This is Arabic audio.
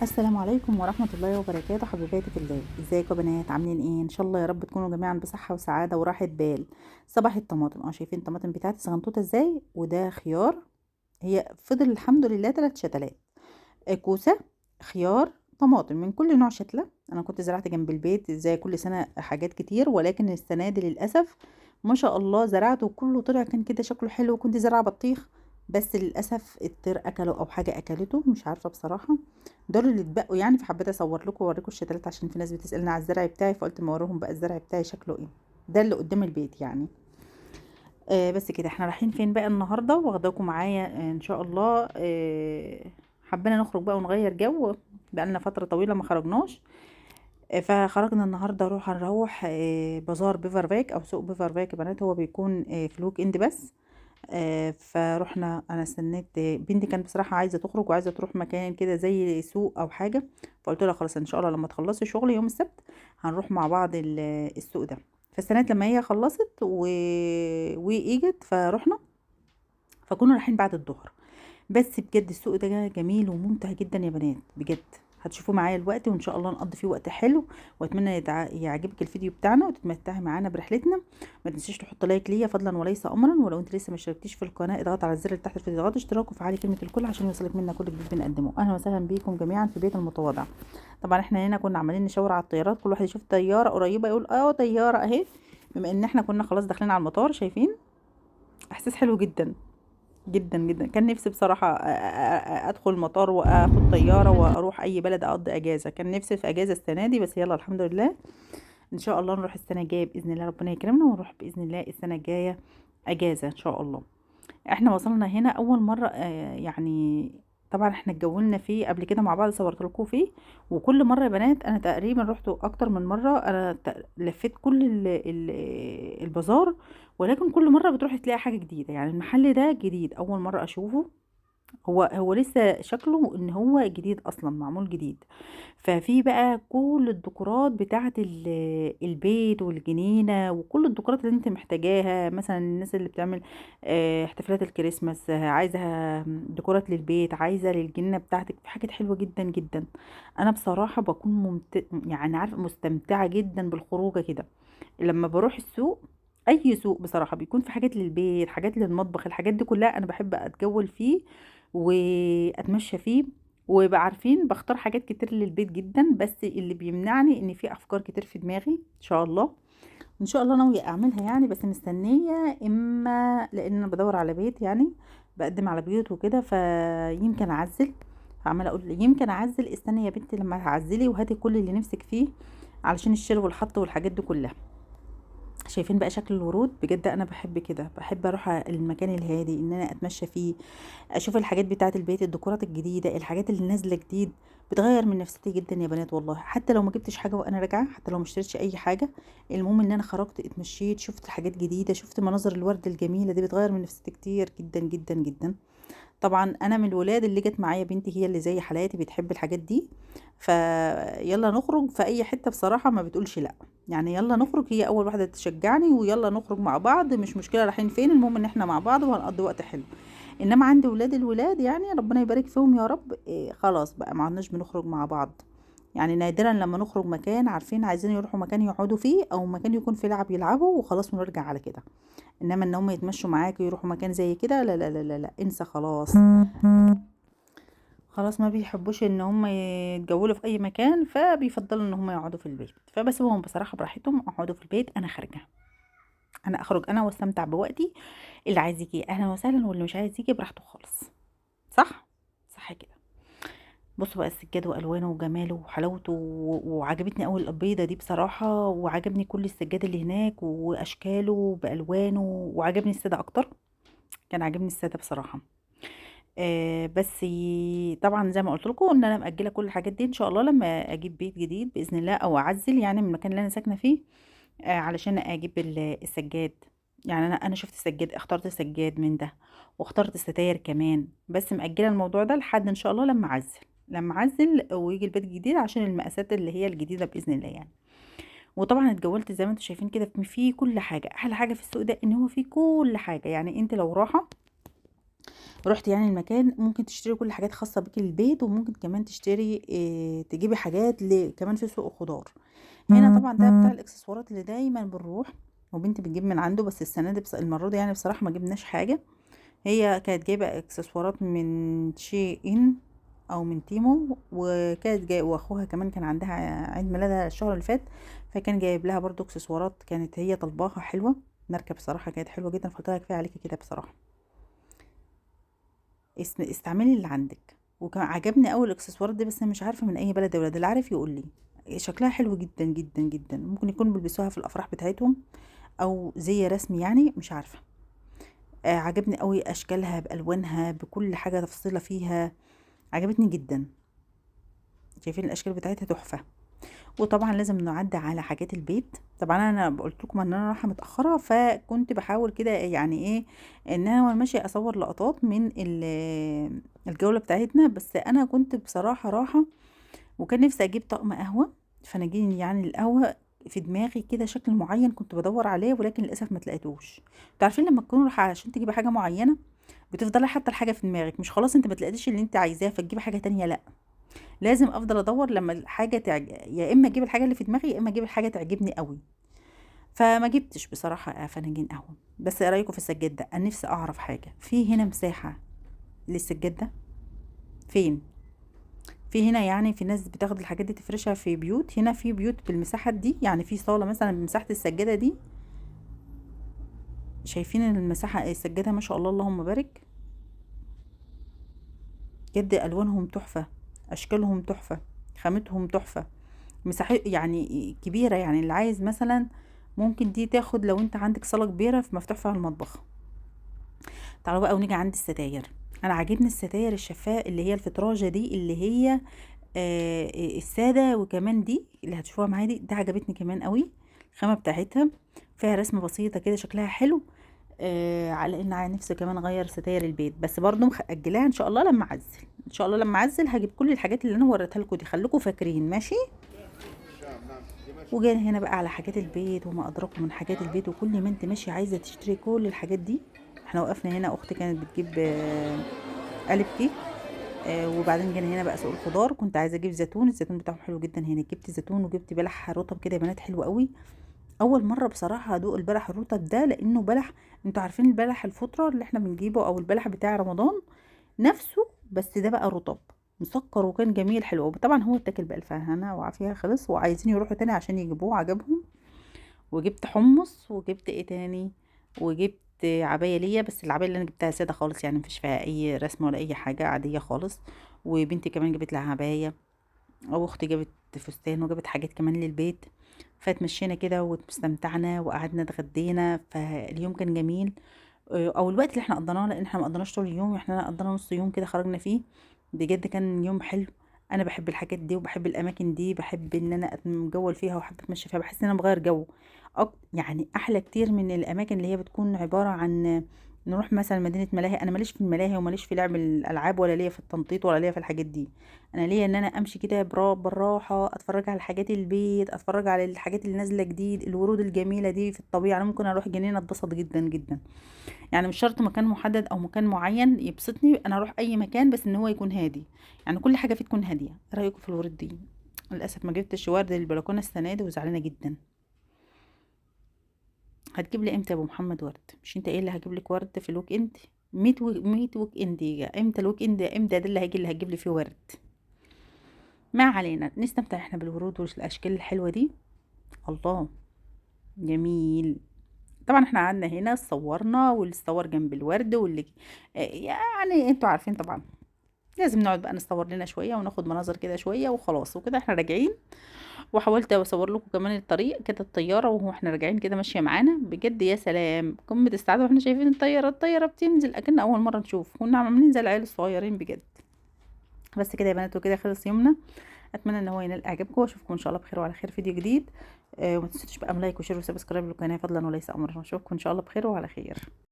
السلام عليكم ورحمة الله وبركاته، حبيباتي في الله. ازيكم يا بنات؟ عاملين ايه؟ ان شاء الله يا رب تكونوا جميعا بصحة وسعادة وراحة بال. صباح الطماطم، شايفين الطماطم بتاعتي صغنطوطة ازاي؟ وده خيار. هي فضل الحمد لله 3 شتلات. كوسة، خيار، طماطم من كل نوع شتلة. انا كنت زرعت جنب البيت زي كل سنة حاجات كتير، ولكن السنة دي للأسف ما شاء الله زرعته وكله طلع كان كده شكله حلو. وكنت زرعة بطيخ، بس للأسف الطير أكله أو حاجة أكلته، مش عارفة بصراحة. دول اللي اتبقوا يعني، فحبيت اصور لكم واوريكم الشتلات عشان في ناس بتسالني على الزرع بتاعي، فقلت ما اوريهم بقى الزرع بتاعي شكله ايه. ده اللي قدام البيت يعني. بس كده احنا رايحين فين بقى النهارده؟ واخداكم معايا ان شاء الله. حبينا نخرج بقى ونغير جو، بقى لنا فتره طويله ما خرجناش. فخرجنا النهارده، هنروح بازار بيفر او سوق بيفر يا بنات. هو بيكون في الويك اند بس. فروحنا، انا استنيت بنتي كانت بصراحه عايزه تخرج وعايزه تروح مكان كده زي سوق او حاجه. فقلت لها خلاص ان شاء الله لما تخلصي شغل يوم السبت هنروح مع بعض السوق ده. فاستنيت لما هي خلصت واجت فروحنا. فكنا رايحين بعد الظهر. بس بجد السوق ده جميل وممتع جدا يا بنات، بجد. هتشوفوا معايا الوقت وان شاء الله نقضي فيه وقت حلو. واتمنى يعجبك الفيديو بتاعنا وتتمتعي معانا برحلتنا. ما تنسيش تحط لايك ليا فضلا وليس امرا، ولو انت لسه ما اشتركتيش في القناه اضغط على الزر اللي تحت الفيديو، اضغط اشتراك وفعلي كلمه الكل عشان يوصلك منا كل جديد بنقدمه. اهلا وسهلا بيكم جميعا في بيت المتواضع. طبعا احنا هنا كنا عمالين نشاور على الطيارات، كل واحد يشوف طياره قريبه يقول طياره اهي. بما ان احنا كنا خلاص داخلين على المطار، شايفين احساس حلو جدا جدا جدا. كان نفسي بصراحة ادخل المطار واخد طيارة واروح اي بلد اقضي اجازة. كان نفسي في اجازة السنة دي، بس يلا الحمد لله. ان شاء الله نروح السنة الجاية باذن الله، ربنا يكرمنا ونروح باذن الله السنة الجاية اجازة ان شاء الله. احنا وصلنا هنا اول مرة يعني. طبعا احنا اتجولنا فيه قبل كده مع بعض، صورت لكم فيه. وكل مرة يا بنات انا تقريبا رحت اكتر من مرة. انا لفيت كل البازار. ولكن كل مرة بتروحي تلاقي حاجة جديدة، يعني المحل ده جديد اول مرة اشوفه. هو لسه شكله ان هو جديد اصلا، معمول جديد. ففي بقى كل الديكورات بتاعه البيت والجنينه، وكل الديكورات اللي انت محتاجاها. مثلا الناس اللي بتعمل احتفالات الكريسماس، عايزه ديكورات للبيت، عايزه للجنينه بتاعتك، في حاجات حلوه جدا جدا. انا بصراحه بكون يعني عارفه مستمتعه جدا بالخروجه كده لما بروح السوق. اي سوق بصراحه بيكون في حاجات للبيت، حاجات للمطبخ، الحاجات دي كلها انا بحب اتجول فيه واتمشى فيه. وبقى عارفين بختار حاجات كتير للبيت جدا، بس اللي بيمنعني ان في افكار كتير في دماغي ان شاء الله. ان شاء الله ناويه اعملها يعني، بس مستنيه اما لان انا بدور على بيت يعني. بقدم على بيوت وكده، فيمكن اعزل. عماله اقول يمكن اعزل، استني يا بنتي لما تعزلي وهاتي كل اللي نفسك فيه علشان الشيل والحط والحاجات دي كلها. شايفين بقى شكل الورود؟ بجد انا بحب كده، بحب اروح المكان الهادي ان انا اتمشى فيه، اشوف الحاجات بتاعه البيت، الديكورات الجديده، الحاجات اللي نازله جديد. بتغير من نفسيتي جدا يا بنات والله. حتى لو ما جبتش حاجه وانا راجعه، حتى لو ما اشتريتش اي حاجه، المهم ان انا خرجت اتمشيت، شفت حاجات جديده، شفت مناظر الورد الجميله دي، بتغير من نفسيتي كتير جدا جدا جدا. طبعا انا من الولاد اللي جت معايا بنتي هي اللي زي حالاتي بتحب الحاجات دي. فيلا نخرج في اي حته بصراحه ما بتقولش لا. يعني يلا نخرج، هي اول واحده تشجعني ويلا نخرج مع بعض، مش مشكله رايحين فين، المهم ان احنا مع بعض وهنقضي وقت حلو. انما عندي ولاد الولاد يعني ربنا يبارك فيهم يا رب، إيه خلاص بقى ما عدناش بنخرج مع بعض. يعني نادرا لما نخرج مكان عارفين عايزين يروحوا مكان يقعدوا فيه او مكان يكون فيه لعب يلعبوا وخلاص ونرجع على كده. انما ان هم يتمشوا معاك ويروحوا مكان زي كده، لا لا لا لا, لا. انسى خلاص. خلاص ما بيحبوش ان هم يتجولوا في اي مكان، فبيفضلوا ان هم يقعدوا في البيت. فبسيبهم بصراحة براحتهم، اقعدوا في البيت، انا خارجة. انا اخرج انا واستمتع بوقتي. اللي عايز يجي اهلا وسهلا، واللي مش عايز يجي براحته خالص. صح. صح كده. بصوا بقى السجاد والوانه وجماله وحلاوته وعجبتني قوي البيضه دي بصراحه، وعجبني كل السجاد اللي هناك واشكاله بالوانه، وعجبني الساده اكتر. كان عاجبني الساده بصراحه. بس طبعا زي ما قلت لكم ان انا مأجله كل الحاجات دي ان شاء الله لما اجيب بيت جديد باذن الله، او اعزل يعني من المكان اللي انا ساكنه فيه. علشان اجيب السجاد. يعني انا شفت السجاد، اخترت السجاد من ده. واخترت الستاير كمان، بس مأجله الموضوع ده لحد ان شاء الله لما اعزل. لما اعزل ويجي البيت الجديد عشان المقاسات اللي هي الجديده باذن الله يعني. وطبعا اتجولت زي ما انتم شايفين كده في كل حاجه. احلى حاجه في السوق ده ان هو فيه كل حاجه، يعني انت لو راحه رحت يعني المكان ممكن تشتري كل حاجات خاصة بيكي للبيت، وممكن كمان تشتري تجيبي حاجات كمان في سوق الخضار. هنا طبعا ده بتاع الاكسسوارات اللي دايما بنروح، وبنتي بتجيب من عنده، بس السنة دي المرة دي يعني بصراحة ما جبناش حاجة. هي كانت جايبة اكسسوارات من شي ان او من تيمو، وكانت جاي واخوها كمان كان عندها عيد ميلادها الشهر اللي فات، فكان جايب لها برضو اكسسوارات كانت هي طلباها حلوة. ماركة بصراحة كانت حلوة جدا، فقلت لها كفاية عليكي كده بصراحة، استعملي اللي عندك. وكان عجبني قوي الاكسسوارات دي، بس انا مش عارفة من اي بلد يا ولاد، اللي عارف يقول لي. شكلها حلو جدا جدا جدا، ممكن يكونوا بيلبسوها في الافراح بتاعتهم او زي رسمي يعني، مش عارفة. عجبني قوي اشكالها بالوانها بكل حاجة تفصيلة فيها، عجبتني جدا. شايفين الاشكال بتاعتها تحفة. وطبعا لازم نعدي على حاجات البيت. طبعا انا قلت لكم ان انا رايحه متاخره، فكنت بحاول كده يعني ايه، ان انا وانا ماشيه اصور لقطات من الجوله بتاعتنا. بس انا كنت بصراحه راحه، وكان نفسي اجيب طقم قهوه. فانا جيني يعني القهوه في دماغي كده شكل معين كنت بدور عليه، ولكن للاسف ما تلاقيتوش. انتوا عارفين لما تكونوا رايحه عشان تجيبي حاجه معينه، بتفضلي حاطه الحاجه في دماغك، مش خلاص انت ما تلاقيتيش اللي انت عايزاه فتجيبي حاجه تانية، لا، لازم افضل ادور لما الحاجه يا اما اجيب الحاجه اللي في دماغي، يا اما اجيب الحاجه تعجبني قوي. فما جبتش بصراحه فناجين قهوه. بس ايه رايكم في السجاد ده؟ انا نفسي اعرف حاجه، في هنا مساحه للسجاد ده؟ فين؟ في هنا يعني في ناس بتاخد الحاجات دي تفرشها في بيوت؟ هنا في بيوت بالمساحات دي؟ يعني في صاله مثلا بمساحه السجاده دي؟ شايفين المساحه السجاده ما شاء الله اللهم بارك. جد الوانهم تحفه، اشكالهم تحفه، خامتهم تحفه، مساحة يعني كبيرة. يعني اللي عايز مثلا ممكن دي تاخد، لو انت عندك صالة كبيرة في مفتوح فيها المطبخ. تعالوا بقى ونيجي عند الستاير. انا عاجبني الستاير الشفاء اللي هي الفتراجة دي، اللي هي السادة، وكمان دي اللي هتشوفوها معايا دي عجبتني كمان قوي. الخامة بتاعتها فيها رسمة بسيطة كده شكلها حلو. على ان على نفسي كمان اغير ستاير البيت، بس برضو مأجلاها ان شاء الله لما اعزل. ان شاء الله لما اعزل هجيب كل الحاجات اللي انا وريتها لكم دي، خليكم فاكرين ماشي. وجاي هنا بقى على حاجات البيت وما ادراكم من حاجات البيت، وكل ما انت ماشي عايزه تشتري كل الحاجات دي. احنا وقفنا هنا، اختي كانت بتجيب قالب كيك. وبعدين جينا هنا بقى سوق الخضار، كنت عايزه اجيب زيتون، الزيتون بتاعهم حلو جدا هنا. جبت زيتون وجبت بلح رطب كده يا بنات حلو قوي. اول مره بصراحه ادوق البلح الرطب ده، لانه بلح، انتوا عارفين البلح الفطره اللي احنا بنجيبه او البلح بتاع رمضان نفسه، بس ده بقى رطب مسكر، وكان جميل حلو. طبعا هو اتاكل بألف هنا وعافيه خلص، وعايزين يروحوا تاني عشان يجيبوه، عجبهم. وجبت حمص، وجبت ايه تاني، وجبت عباية ليا، بس العباية اللي انا جبتها سادة خالص يعني مفيش فيها اي رسمة ولا اي حاجة، عادية خالص. وبنتي كمان جابت لها عباية، او اختي جابت فستان، وجابت حاجات كمان للبيت. فتمشينا كده واستمتعنا وقعدنا اتغدينا، فاليوم كان جميل. او الوقت اللي احنا قضيناه، لان احنا ما قضيناش طول اليوم، احنا قضينا نص يوم كده خرجنا فيه. بجد كان يوم حلو. انا بحب الحاجات دي وبحب الاماكن دي، بحب ان انا اتجول فيها وحابه اتمشى فيها، بحس ان انا بغير جو. يعني احلى كتير من الاماكن اللي هي بتكون عباره عن نروح مثلا مدينه ملاهي. انا ماليش في الملاهي، وماليش في لعب الالعاب، ولا ليا في التنطيط، ولا ليا في الحاجات دي. انا ليا ان انا امشي كده بالراحه، اتفرج على حاجات البيت، اتفرج على الحاجات اللي نازله جديد، الورود الجميله دي في الطبيعه. انا ممكن اروح جنينه اتبسط جدا جدا. يعني مش شرط مكان محدد او مكان معين يبسطني، انا اروح اي مكان بس ان هو يكون هادي. يعني كل حاجه فيه تكون هاديه. ايه رايكم في الورد دي؟ للاسف ما جبتش ورد للبلكونه السنه دي، وزعلانه جدا. هتجيب لي امتى يا ابو محمد ورد؟ مش انت ايه اللي هجيب لك ورد في الويك اند؟ ميت ويك اند يجي امتى؟ الويك اند امتى ده اللي هيجي اللي هتجيب لي فيه ورد؟ ما علينا، نستمتع احنا بالورود والاشكال الحلوه دي. الله، جميل. طبعا احنا قعدنا هنا صورنا، واللي صور جنب الورد، واللي يعني انتوا عارفين طبعا لازم نقعد بقى نصور لنا شويه وناخد مناظر كده شويه وخلاص، وكده احنا راجعين. وحاولت اصور لكم كمان الطريق كده، الطياره واحنا راجعين كده ماشيه معانا، بجد يا سلام قمه السعاده واحنا شايفين الطياره بتنزل اكن اول مره نشوف، كنا عاملين زي العيال الصغيرين بجد. بس كده يا بنات، وكده خلص يومنا. اتمنى ان هو ينال اعجابكم، واشوفكم ان شاء الله بخير وعلى خير فيديو جديد. وما تنسوش بقى لايك وشير وسبسكرايب للقناه فضلا وليس امرا. اشوفكم ان شاء الله بخير وعلى خير.